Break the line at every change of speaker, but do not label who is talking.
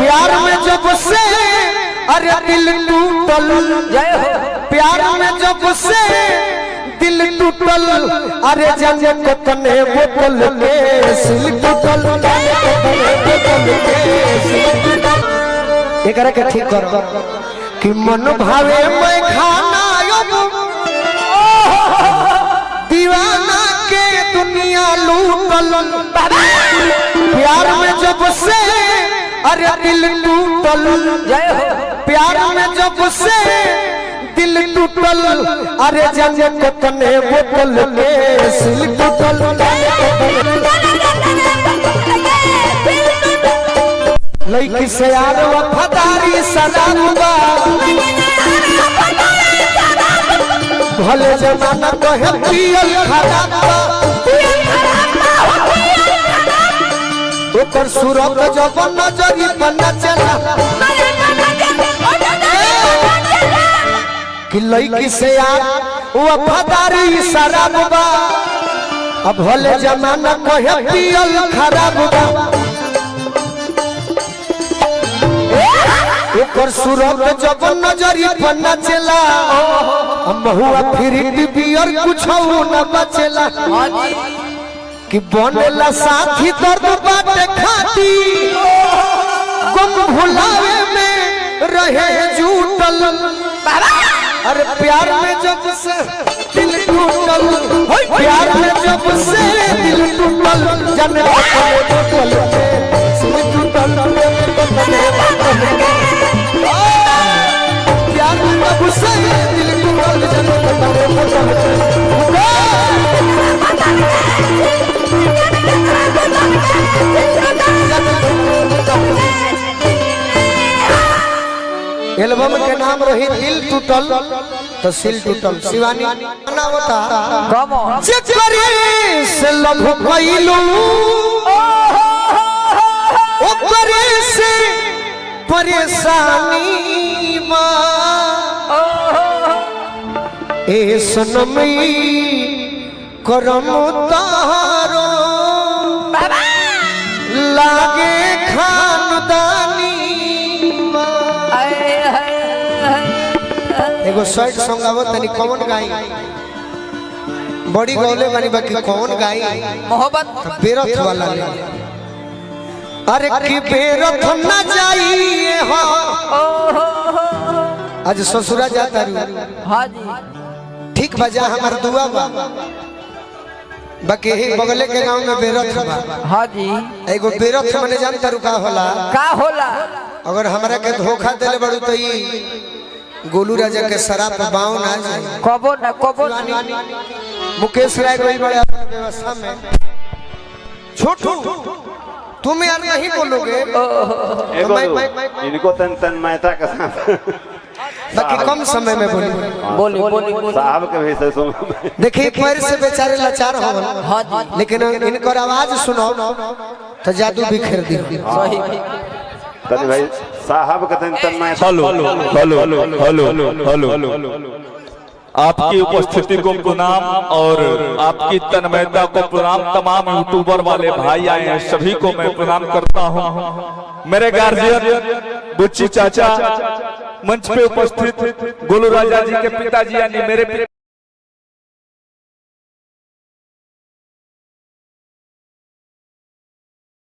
प्यार में जब से अरे दिल टूटल, प्यार में जब से दिल टूटल, अरे जाने कतने बोतल के सिल टूटल, एकरा के ठीक कर कि मन भावे मैं खाना दीवाना के दुनिया लूटल, प्यार में जब से अरे दिल टूटल, प्यार में जब से दिल टूटल, अरे जाने कतने बोतल के सिल टूटल, लड़की से यार वफादारी सदाबा भले जमाना कहे पियल खराब ओकर सूरत जब नजरी बना चला कि लड़की से यार वफादारी शराबा अब भले जमाना कहे पियल खराब ओकर सूरत जब नजरी बना चला हम हुआ फिर बियर कुछ न बचेला कि बनेला साथी दर्द बाटे खाती गुम भुलावे में रहे जुटल, अरे प्यार में जब से दिल टूटल, प्यार में जब से दिल टूटल, जाने बोतल के सिल टूटल, प्यार में जब से दिल टूटल, जाने बोतल एल्बम के नाम रही दिल टूटल तो सिल टूटल। शिवानी बनावता चकरे से लभ कइलू ओकरे से परेशानी मां ए सनमी करम तारो लागे खानदानी एगो शर्ट सॉन्ग आवत तनी कौन गाई बड़ी गौले बानी बाकी कौन गाई मोहब्बत बेरथ वाला ले अरे कि बेरथ ना जाइए हो आज ससुरा जाता रू हां जी ठीक बजा हमार दुआ बा बाकी ही बगले के गांव में बेरथ बा हां जी एगो बेरथ माने जानता रू का होला अगर हमरा के धोखा देले बड़ू तो ई गोलू राजा के शराब पे बाव ना जाए कबो ना मुकेश राय कोई बड़े व्यवस्था में छोटू तुम यार नहीं बोलोगे
इनको तन महता का
बाकी कम समय में बोली
साहब के भी से सुन
देखिए पैर से बेचारे लाचार हो लेकिन इनकर आवाज सुनो तो जादू बिखेर दी सही
तनी भाई साहब का तन
हेलो आपकी उपस्थिति को प्रणाम और आपकी तन्मयता को प्रणाम। तमाम यूट्यूबर वाले भाई आए हैं सभी को मैं प्रणाम करता हूं। मेरे गार्जियन बुच्ची चाचा मंच पे उपस्थित गोलू राजा जी के पिताजी यानी मेरे